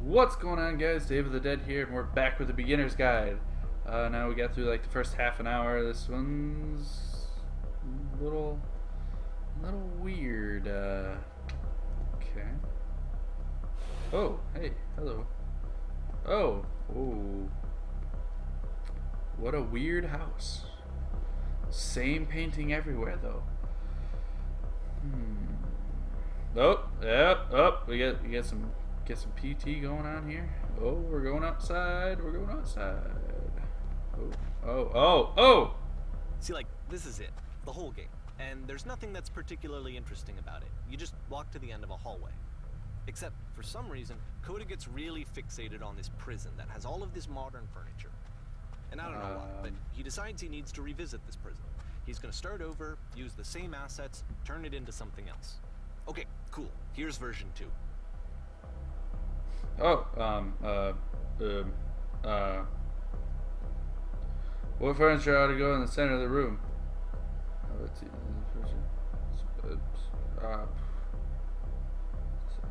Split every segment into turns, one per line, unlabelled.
What's going on, guys? Dave of the Dead here, and we're back with the beginner's guide. Now we got through like the first half an hour. This one's a little weird. Okay. Oh, hey, hello. Oh, what a weird house. Same painting everywhere, though. Oh, yep, we get some PT going on here. Oh, we're going outside. Oh.
See, like, this is it. The whole game. And there's nothing that's particularly interesting about it. You just walk to the end of a hallway. Except, for some reason, Coda gets really fixated on this prison that has all of this modern furniture. And I don't know why, but he decides he needs to revisit this prison. He's gonna start over, use the same assets, turn it into something else. Okay, cool. Here's version 2.
What furniture ought to go in the center of the room?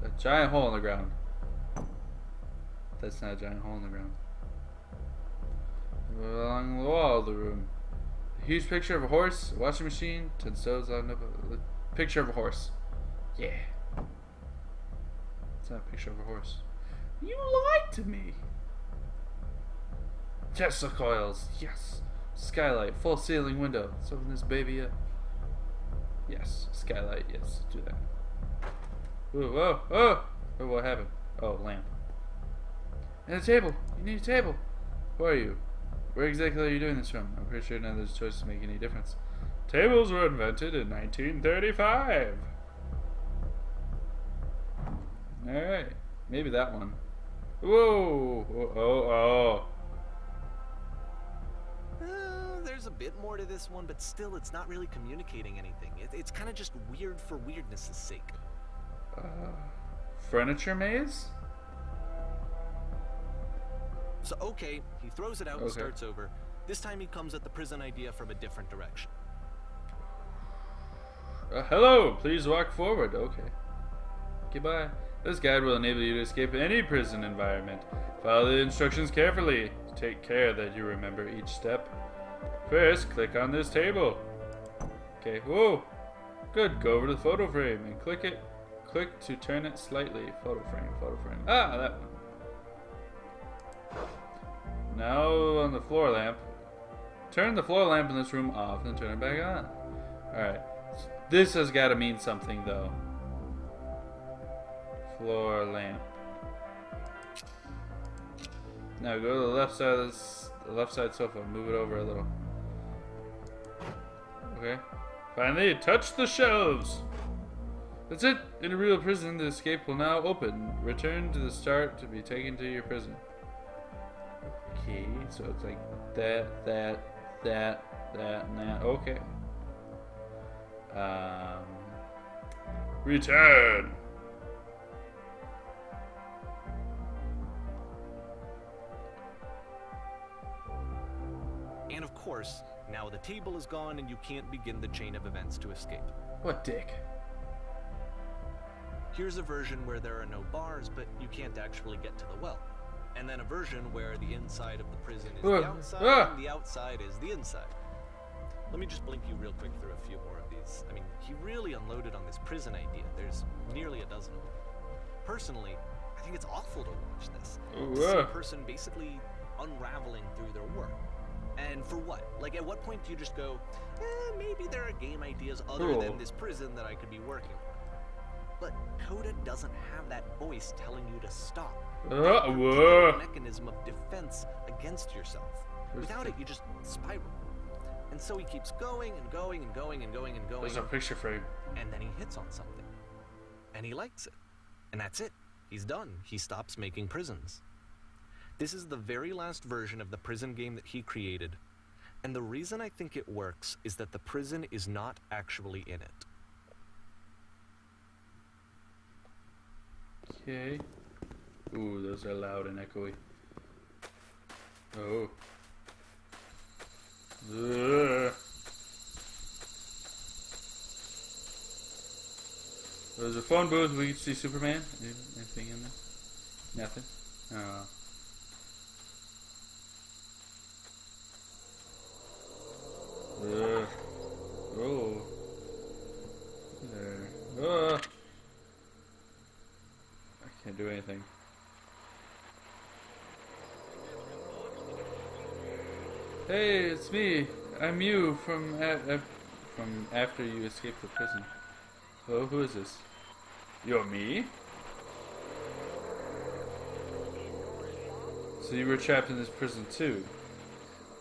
A giant hole in the ground. That's not a giant hole in the ground. Along the wall of the room. A huge picture of a horse, a washing machine, 10 stoves on a picture of a horse. Yeah. It's not a picture of a horse. You lied to me. Tesla coils. Yes. Skylight. Full ceiling window. Let's open this baby up. Yes. Skylight. Yes. Do that. Whoa. Oh, what happened? Oh, lamp. And a table. You need a table. Who are you? Where exactly are you doing this from? I'm pretty sure none of those choices make any difference. Tables were invented in 1935. Alright. Maybe that one. Whoa!
There's a bit more to this one, but still, it's not really communicating anything. It's kind of just weird for weirdness' sake.
Furniture maze?
So, okay, he throws it out and starts over. This time he comes at the prison idea from a different direction.
Hello, please walk forward. Okay. Goodbye. This guide will enable you to escape any prison environment. Follow the instructions carefully. Take care that you remember each step. First, click on this table. Okay, whoa. Good, go over to the photo frame and click it. Click to turn it slightly. Photo frame. Ah, that one. Now on the floor lamp. Turn the floor lamp in this room off and turn it back on. Alright. This has got to mean something, though. Floor lamp. Now go to the left side of the left side sofa. Move it over a little. Okay. Finally, touch the shelves. That's it. In a real prison, the escape will now open. Return to the start to be taken to your prison. Okay, so it's like that, and that. Okay. Return.
And of course, now the table is gone and you can't begin the chain of events to escape.
What dick?
Here's a version where there are no bars, but you can't actually get to the well. And then a version where the inside of the prison is the outside, and the outside is the inside. Let me just blink you real quick through a few more of these. I mean, he really unloaded on this prison idea. There's nearly a dozen of them. Personally, I think it's awful to watch this. To see a person basically unraveling through their work. And for what? Like, at what point do you just go, maybe there are game ideas other than this prison that I could be working on? But Coda doesn't have that voice telling you to stop. A mechanism of defense against yourself. Without it, you just spiral. And so he keeps going and going and going and going and going.
There's a picture frame.
And then he hits on something. And he likes it. And that's it. He's done. He stops making prisons. This is the very last version of the prison game that he created. And the reason I think it works is that the prison is not actually in it.
Okay. Ooh, those are loud and echoey. Oh. Ugh. There's a phone booth. We can see Superman. Anything in there? Nothing. Oh. Oh. There. I can't do anything. Hey, it's me. I'm you from after you escaped the prison. Oh, who is this? You're me? So you were trapped in this prison too?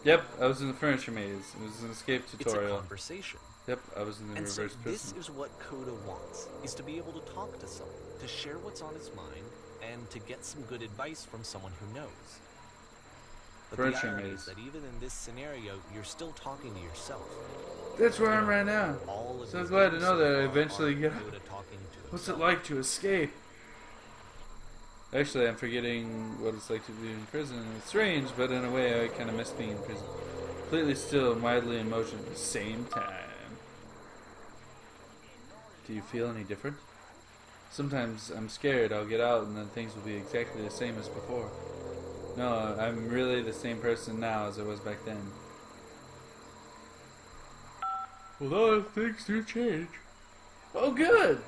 Yep, I was in the furniture maze. It was an escape tutorial.
It's a conversation.
Yep, I was in the
And
reverse
so
prison.
this is what Coda wants, is to be able to talk to someone, to share what's on his mind, and to get some good advice from someone who knows. But the
Furniture
irony
maze.
is that even in this scenario, you're still talking to yourself.
That's where I'm right now.
All of
So
these
glad to
games
know
so
that I
far
eventually
are
get
Coda talking to
What's it
himself.
like to escape? Actually, I'm forgetting what it's like to be in prison. It's strange, but in a way I kind of miss being in prison. Completely still, mildly in motion at the same time. Do you feel any different? Sometimes I'm scared I'll get out and then things will be exactly the same as before. No, I'm really the same person now as I was back then. Although things do change. Oh, good!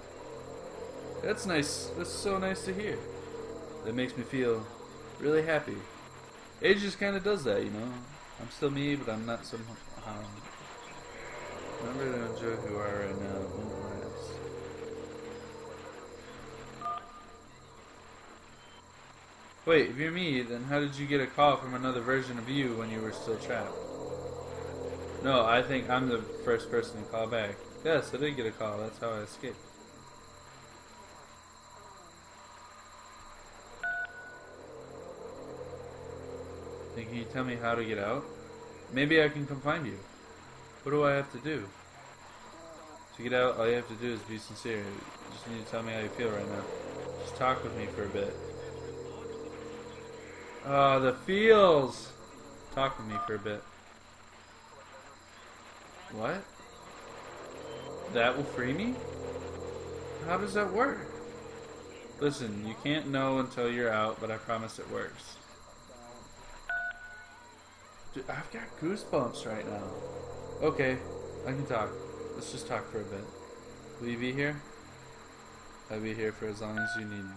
That's nice. That's so nice to hear. That makes me feel really happy. Age just kind of does that, you know. I'm still me, but I'm not somehow. Remember to enjoy who you are right now. Won't last. Wait, if you're me, then how did you get a call from another version of you when you were still trapped? No, I think I'm the first person to call back. Yes, I did get a call. That's how I escaped. Then can you tell me how to get out? Maybe I can come find you. What do I have to do? To get out, all you have to do is be sincere. You just need to tell me how you feel right now. Just talk with me for a bit. Ah, the feels! Talk with me for a bit. What? That will free me? How does that work? Listen, you can't know until you're out, but I promise it works. Dude, I've got goosebumps right now. Okay, I can talk. Let's just talk for a bit. Will you be here? I'll be here for as long as you need me.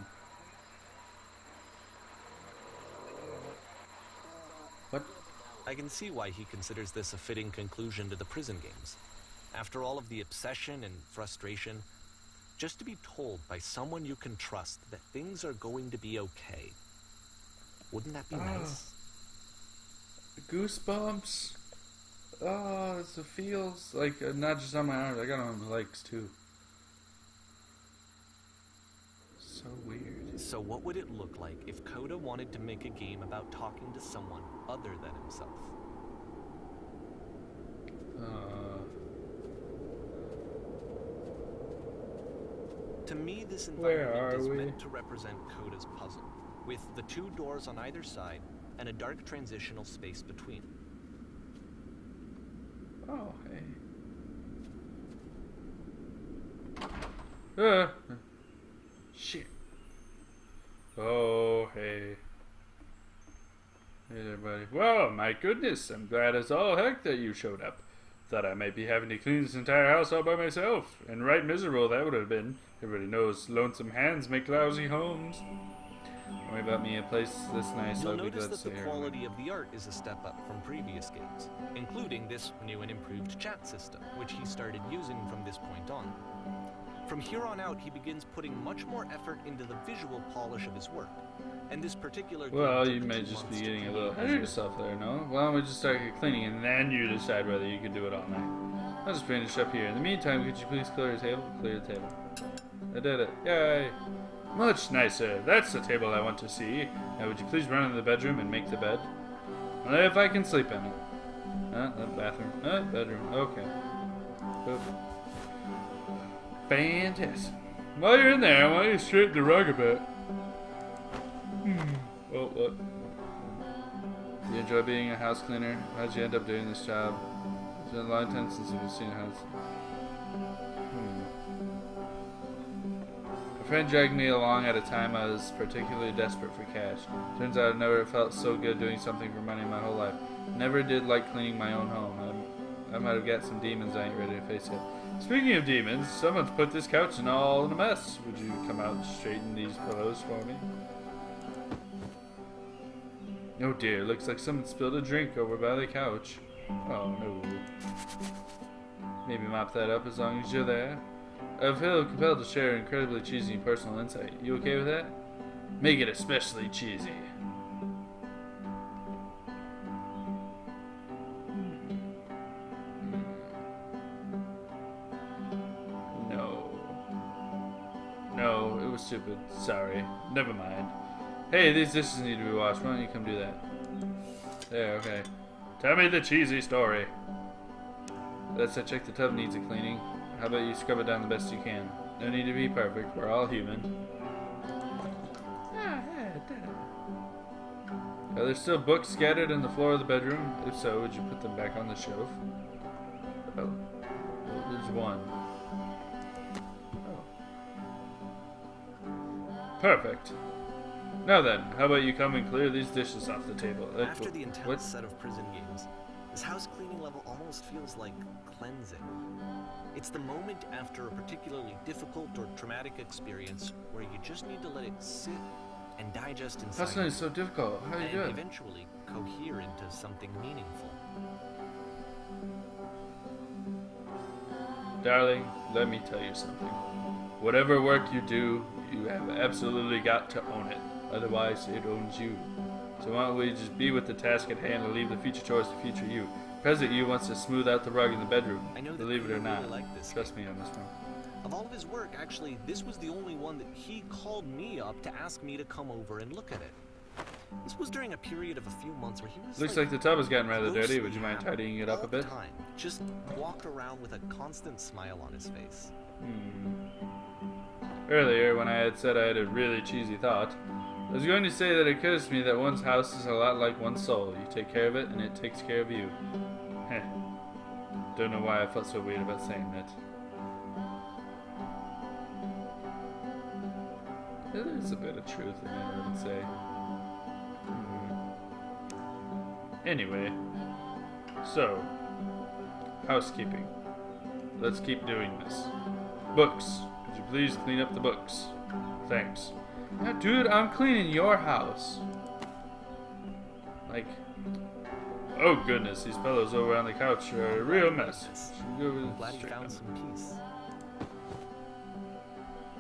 What?
I can see why he considers this a fitting conclusion to the prison games. After all of the obsession and frustration, just to be told by someone you can trust that things are going to be okay. Wouldn't that be nice?
Goosebumps. Oh, it feels like not just on my arms. I got it on my legs too. So weird.
So what would it look like if Coda wanted to make a game about talking to someone other than himself? To me, this environment is meant to represent Coda's puzzle, with the two doors on either side and a dark transitional space between.
Oh, hey. Shit. Oh, hey. Hey there, buddy. Well, my goodness, I'm glad as all heck that you showed up. Thought I might be having to clean this entire house all by myself. And right miserable that would have been. Everybody knows lonesome hands make lousy homes. Don't worry about me, a place this nice,
You'll
I'll be
notice
glad to
that
stay
the
here.
quality of the art is a step up from previous games, including this new and improved chat system, which he started using from this point on. From here on out, he begins putting much more effort into the visual polish of his work. And this particular game
Well,
took
you may
2
just be
months to
getting a
create
little ahead of yourself there, no? Why don't we just start cleaning and then you decide whether you can do it all night? I'll just finish up here. In the meantime, could you please clear the table? Clear the table. I did it. Yay! Much nicer. That's the table I want to see. Now, would you please run into the bedroom and make the bed? Only if I can sleep in it. The bathroom. Bedroom. Okay. Oop. Fantastic. While you're in there, why don't you straighten the rug a bit? Oh, what? Do you enjoy being a house cleaner? How'd you end up doing this job? It's been a long time since you've seen a house. friend dragged me along at a time I was particularly desperate for cash. Turns out I never felt so good doing something for money my whole life. Never did like cleaning my own home. I might have got some demons I ain't ready to face yet. Speaking of demons, someone's put this couch all in a mess. Would you come out and straighten these pillows for me? Oh dear, looks like someone spilled a drink over by the couch. Oh no. Maybe mop that up as long as you're there. I feel compelled to share an incredibly cheesy personal insight. You okay with that? Make it especially cheesy. No, it was stupid. Sorry. Never mind. Hey, these dishes need to be washed. Why don't you come do that? There, okay. Tell me the cheesy story. Let's check the tub needs a cleaning. How about you scrub it down the best you can? No need to be perfect. We're all human. Are there still books scattered on the floor of the bedroom? If so, would you put them back on the shelf? Oh. Well, there's one. Oh. Perfect. Now then, how about you come and clear these dishes off the table?
After the intense set of prison games, this house cleaning level almost feels like cleansing. It's the moment after a particularly difficult or traumatic experience where you just need to let it sit and digest inside.
That's not so difficult. How do you do it?
Eventually cohere into something meaningful.
Darling, let me tell you something. Whatever work you do, you have absolutely got to own it. Otherwise, it owns you. So why don't we just be with the task at hand and leave the future chores to future you. Present you wants to smooth out the rug in the bedroom.
I know that
Believe it or not.
really like this
Trust me on this one.
Of all of his work, actually, this was the only one that he called me up to ask me to come over and look at it. This was during a period of a few months where he was
Looks like the tub has gotten rather dirty. Would you mind tidying it up a bit?
all the time. Just walked around with a constant smile on his face.
Earlier, when I had said I had a really cheesy thought, I was going to say that it occurs to me that one's house is a lot like one's soul. You take care of it, and it takes care of you. Heh. Don't know why I felt so weird about saying that. There's a bit of truth in it, I would say. Anyway, so, housekeeping. Let's keep doing this. Books. Could you please clean up the books? Thanks. Now, dude, I'm cleaning your house. Like, oh goodness, these pillows over on the couch are a real mess.
I'm glad you found some peace.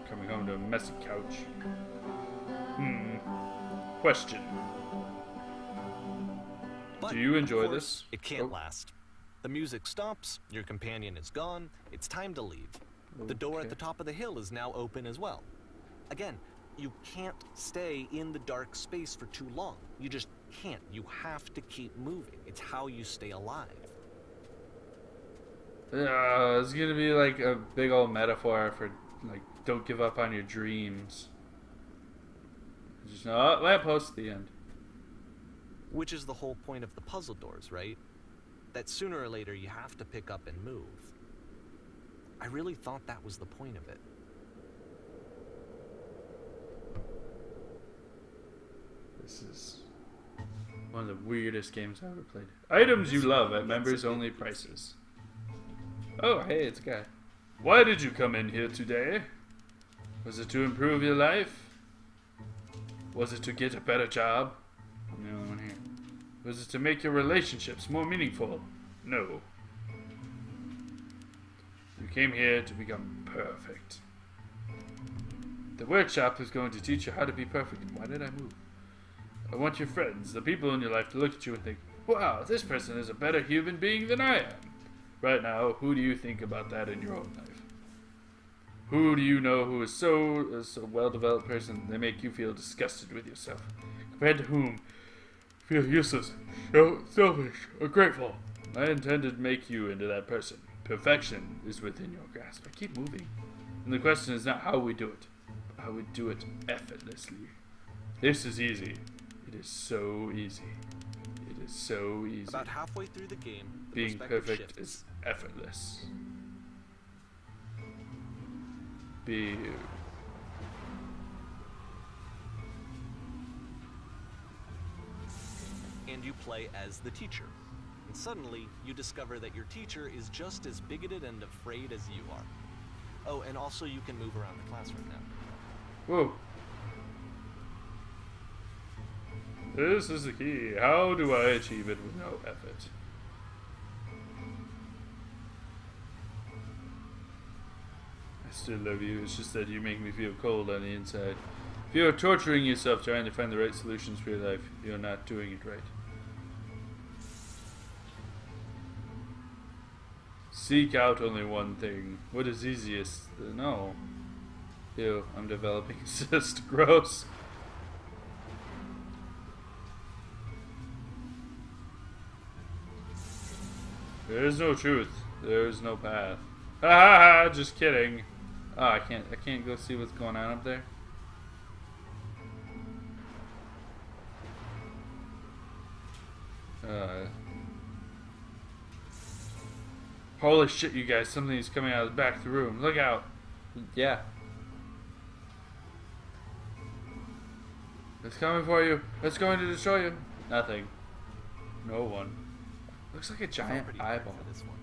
Coming home to a messy couch. Question.
But,
do you enjoy
of course,
this?
It can't last. The music stops, your companion is gone, it's time to leave. The door at the top of the hill is now open as well. Again, you can't stay in the dark space for too long. You just can't. You have to keep moving. It's how you stay alive.
It's gonna be like a big old metaphor for, like, don't give up on your dreams. Just, lamppost at the end.
Which is the whole point of the puzzle doors, right? That sooner or later you have to pick up and move. I really thought that was the point of it.
This is one of the weirdest games I've ever played. Items you love at members only prices. Oh, hey, it's a guy. Why did you come in here today? Was it to improve your life? Was it to get a better job? No one here. Was it to make your relationships more meaningful? No. You came here to become perfect. The workshop is going to teach you how to be perfect. Why did I move? I want your friends, the people in your life, to look at you and think, wow, this person is a better human being than I am. Right now, who do you think about that in your own life? Who do you know who is so well-developed person they make you feel disgusted with yourself? Compared to whom feel useless, selfish, or grateful. I intended to make you into that person. Perfection is within your grasp. I keep moving. And the question is not how we do it, but how we do it effortlessly. This is easy. It is so easy. It is so easy.
About halfway through the game, the
being perfect
shifts.
is effortless.
and you play as the teacher. And suddenly, you discover that your teacher is just as bigoted and afraid as you are. Oh, and also you can move around the classroom now.
Whoa. This is the key. How do I achieve it with no effort? I still love you. It's just that you make me feel cold on the inside. If you're torturing yourself trying to find the right solutions for your life, you're not doing it right. Seek out only one thing. What is easiest? No. Ew, I'm developing cyst. Gross. There is no truth. There is no path. Ha ha ha! Just kidding. Oh, I can't go see what's going on up there. Holy shit, you guys! Something's coming out of the back of the room. Look out! Yeah. It's coming for you. It's going to destroy you. Nothing. No one. Looks like a giant eyeball.
For this one.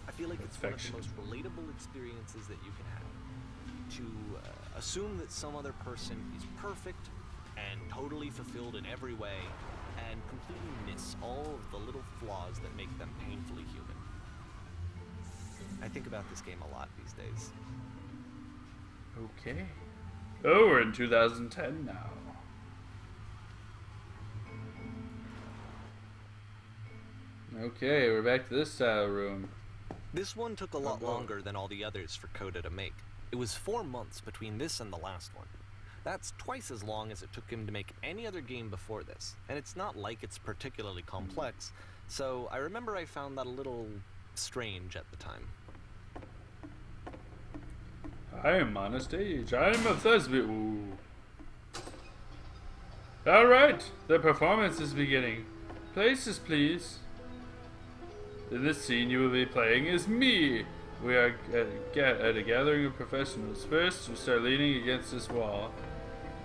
I feel like it's one of the most relatable experiences that you can have. To assume that some other person is perfect and totally fulfilled in every way, and completely miss all of the little flaws that make them painfully human. I think about this game a lot these days.
Okay. Oh, we're in 2010 now. Okay, we're back to this style room.
This one took a lot longer than all the others for Coda to make. It was 4 months between this and the last one. That's twice as long as it took him to make any other game before this, and it's not like it's particularly complex, so I remember I found that a little strange at the time.
I am on a stage. I am a thespian. Alright, the performance is beginning. Places, please. In this scene you will be playing is me. We are at a gathering of professionals. First, we start leaning against this wall.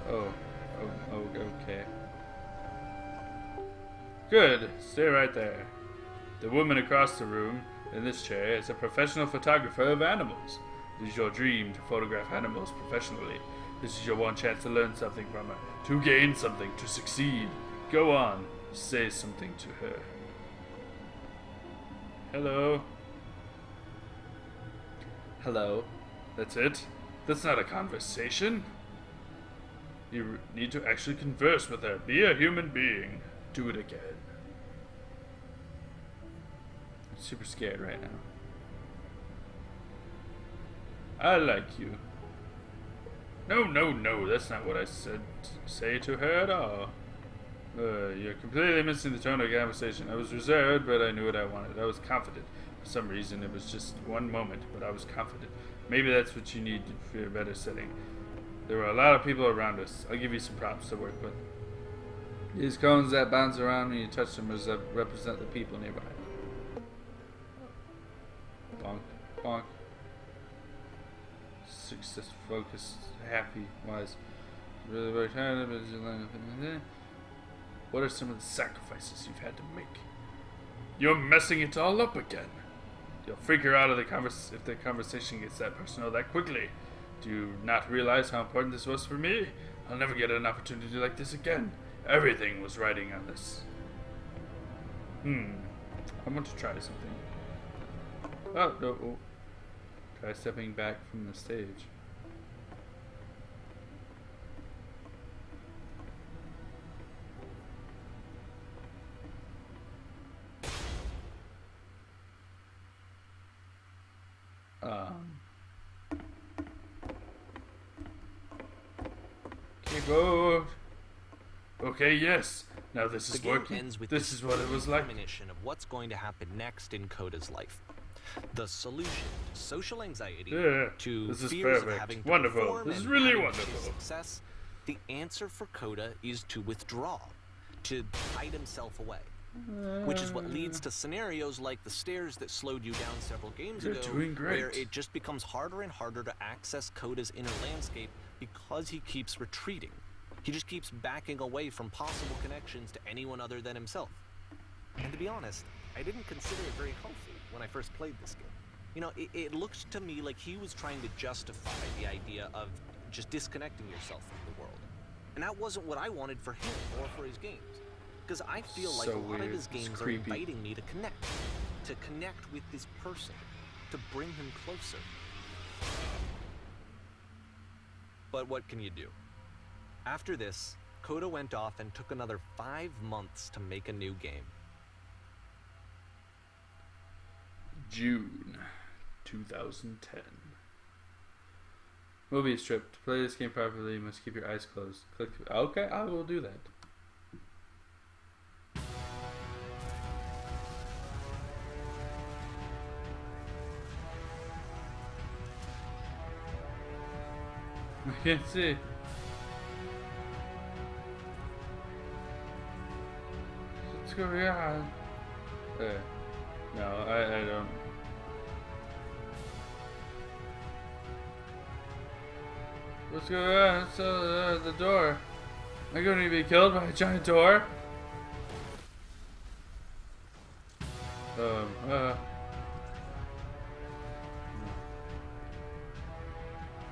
Oh, okay. Good, stay right there. The woman across the room, in this chair, is a professional photographer of animals. It is your dream to photograph animals professionally. This is your one chance to learn something from her, to gain something, to succeed. Go on, say something to her. Hello. Hello. That's it? That's not a conversation. You need to actually converse with her. Be a human being. Do it again. I'm super scared right now. I like you. No, that's not what I said. Say to her at all. You're completely missing the tone of the conversation. I was reserved, but I knew what I wanted. I was confident. For some reason, it was just one moment, but I was confident. Maybe that's what you need for a better setting. There were a lot of people around us. I'll give you some props to work with. These cones that bounce around when you touch them represent the people nearby. Bonk, bonk. Success, focused, happy, wise. Really worked hard. What are some of the sacrifices you've had to make? You're messing it all up again. You'll figure out if the conversation gets that personal that quickly. Do you not realize how important this was for me? I'll never get an opportunity like this again. Everything was riding on this. I want to try something. Oh, no. Oh. Try stepping back from the stage. Keyboard. Okay, yes. Now this is working.
Ends with
this is what it was like.
Premonition of what's going to happen next in Coda's life. The solution to social anxiety, to
this is
fears
perfect.
of having to
Wonderful.
perform
This is
and
really
having to
wonderful.
chase success. The answer for Coda is to withdraw, to hide himself away. Which is what leads to scenarios like the stairs that slowed you down several games ago, where it just becomes harder and harder to access Coda's inner landscape because he keeps retreating. He just keeps backing away from possible connections to anyone other than himself. And to be honest, I didn't consider it very healthy when I first played this game. You know, it looked to me like he was trying to justify the idea of just disconnecting yourself from the world. And that wasn't what I wanted for him or for his games. Because I feel like a lot of his games are inviting me to connect with this person, to bring him closer. But what can you do? After this, Coda went off and took another 5 months to make a new game.
June 2010. Movie strip. To play this game properly, you must keep your eyes closed. Click. Okay, I will do that. I can't see. What's going on? No, I don't. What's going on? It's the door. Am I going to be killed by a giant door?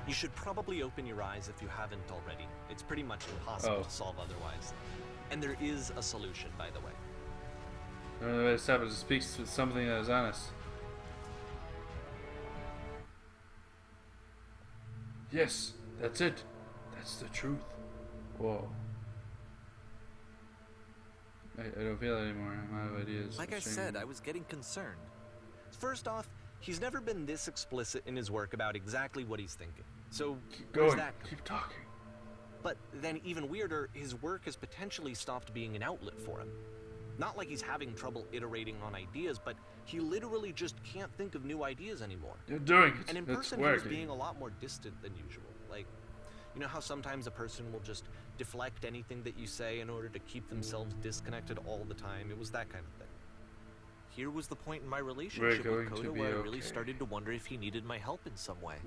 You should probably open your eyes if you haven't already. It's pretty much impossible to solve otherwise. And there is a solution, by the way.
The only way to stop it is to speak with something that is honest. Yes, that's it. That's the truth. Whoa. I don't feel it anymore. I'm out of ideas.
Like I said, I was getting concerned. First off, he's never been this explicit in his work about exactly what he's thinking. So,
keep going. Keep talking.
But then even weirder, his work has potentially stopped being an outlet for him. Not like he's having trouble iterating on ideas, but he literally just can't think of new ideas anymore.
You're doing it.
And in person, he was being a lot more distant than usual. Like, you know how sometimes a person will just deflect anything that you say in order to keep themselves disconnected all the time? It was that kind of thing. Here was the point in my relationship with Coda where I really started to wonder if he needed my help in some way.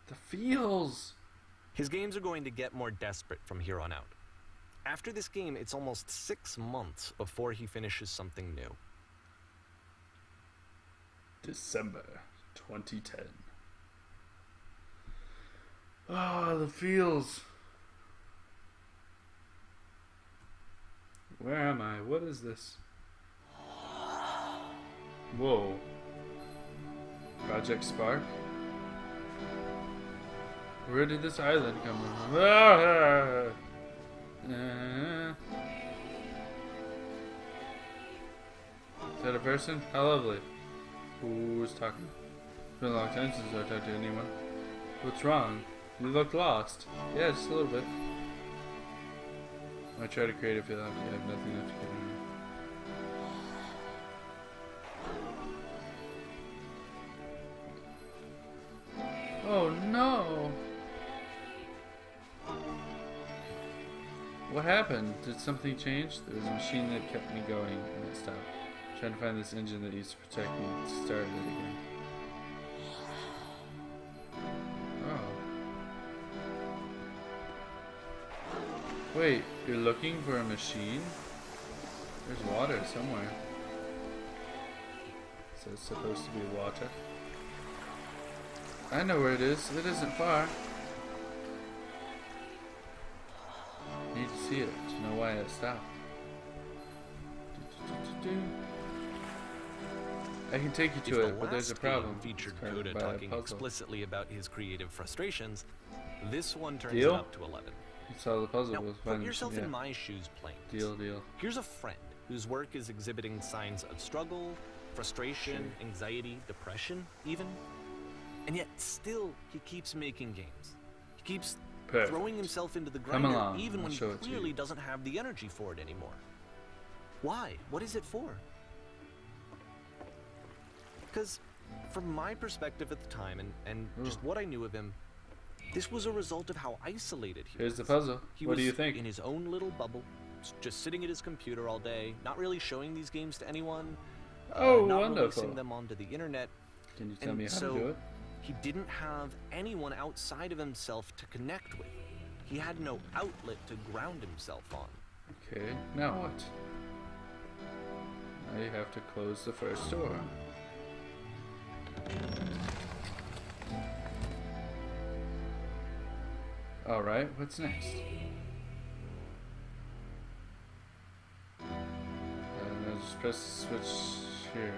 The feels.
His games are going to get more desperate from here on out. After this game, it's almost 6 months before he finishes something new.
December 2010. Ah, the feels. Where am I? What is this? Whoa. Project Spark? Where did this island come from? Ah! Is that a person? How lovely. Who's talking? It's been a long time since I talked to anyone. What's wrong? You look lost. Yeah, just a little bit. I try to create a feel like you have nothing left to give me. Oh no! What happened? Did something change? There was a machine that kept me going and it stopped. Trying to find this engine that used to protect me and started it again. Oh. Wait, you're looking for a machine? There's water somewhere. So it's supposed to be water. I know where it is. It isn't far. Need to see it to know why it stopped. I can take you to it, but there's a problem.
Featured Coda talking explicitly about his creative frustrations. This one turns it up to 11.
You saw the puzzle.
Now, put yourself in my shoes, plain.
Deal.
Here's a friend whose work is exhibiting signs of struggle, frustration, anxiety, depression, even. And yet, still, he keeps making games. He keeps throwing himself into the grinder, even when he clearly doesn't have the energy for it anymore. Why? What is it for? Because, from my perspective at the time, and just what I knew of him, this was a result of how isolated he was.
Here's the puzzle. What do you think?
He was in his own little bubble, just sitting at his computer all day, not really showing these games to anyone, not releasing them onto the internet.
Can you tell me how to do it?
He didn't have anyone outside of himself to connect with. He had no outlet to ground himself on.
Okay, now what? Now you have to close the first door. Alright, what's next? Now just press the switch here.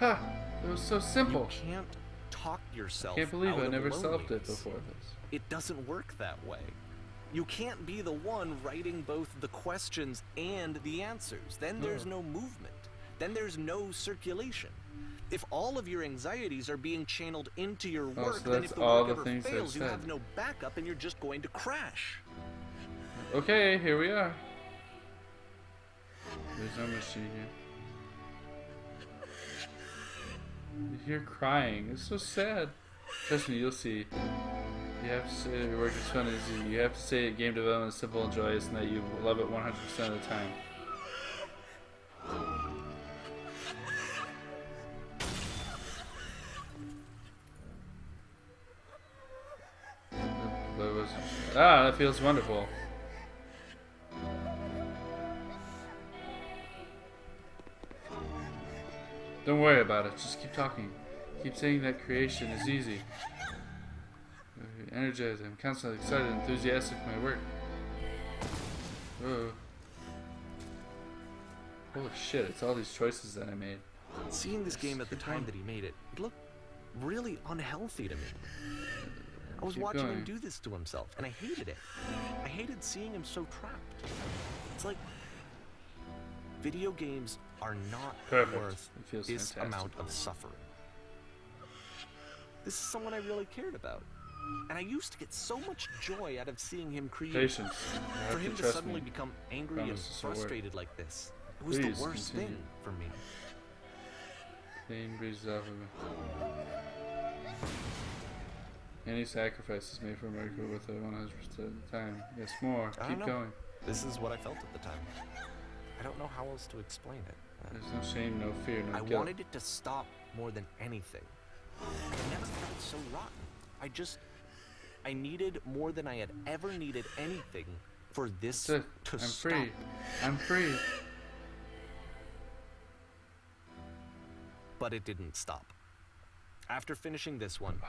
Ha! It was so simple.
You can't talk yourself
Can't believe
out
I
of
never solved it
loneliness.
before this.
It doesn't work that way. You can't be the one writing both the questions and the answers. Then there's no movement. Then there's no circulation. If all of your anxieties are being channeled into your work,
so
then
that's
if the
all
work
the
ever
things I've
fails, you
said.
have no backup and you're just going to crash.
Okay, here we are. There's no machine here. You hear crying. It's so sad. Trust me, you'll see. You have to say your work is fun and easy. You have to say game development is simple and joyous and that you love it 100% of the time. That feels wonderful. Don't worry about it. Just keep talking. Keep saying that creation is easy. Energized. I'm constantly excited and enthusiastic for my work. Whoa. Holy shit, it's all these choices that I made.
Seeing this game at the time that he made it, it looked really unhealthy to me. I was watching him do this to himself, and I hated it. I hated seeing him so trapped. It's like video games are not worth this amount of suffering. This is someone I really cared about. And I used to get so much joy out of seeing him create.
Patience.
For him to suddenly become angry and frustrated like this, it was the worst thing for me.
Pain breezes off of me. Any sacrifice is made for America with a 100% of the time. Yes, more. Keep going.
This is what I felt at the time. I don't know how else to explain it.
There's no shame, no fear, no guilt.
I wanted it to stop more than anything. I never felt so rotten. I needed more than I had ever needed anything for this to stop.
I'm free. I'm free.
But it didn't stop. After finishing this one,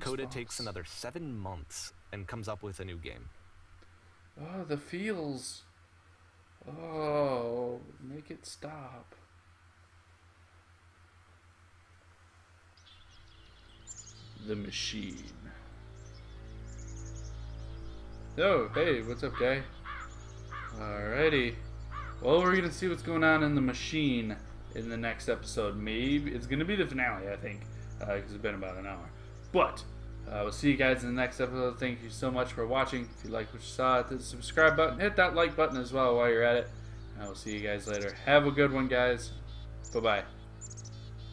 Coda takes another 7 months and comes up with a new game.
Oh, the feels. Oh, make it stop. The machine. Oh, hey, what's up, guy? Alrighty. Well, we're gonna see what's going on in the machine in the next episode. Maybe it's gonna be the finale, I think, because it's been about an hour. But we'll see you guys in the next episode. Thank you so much for watching. If you liked what you saw, hit the subscribe button, hit that like button as well while you're at it. And I will see you guys later. Have a good one, guys. Bye-bye.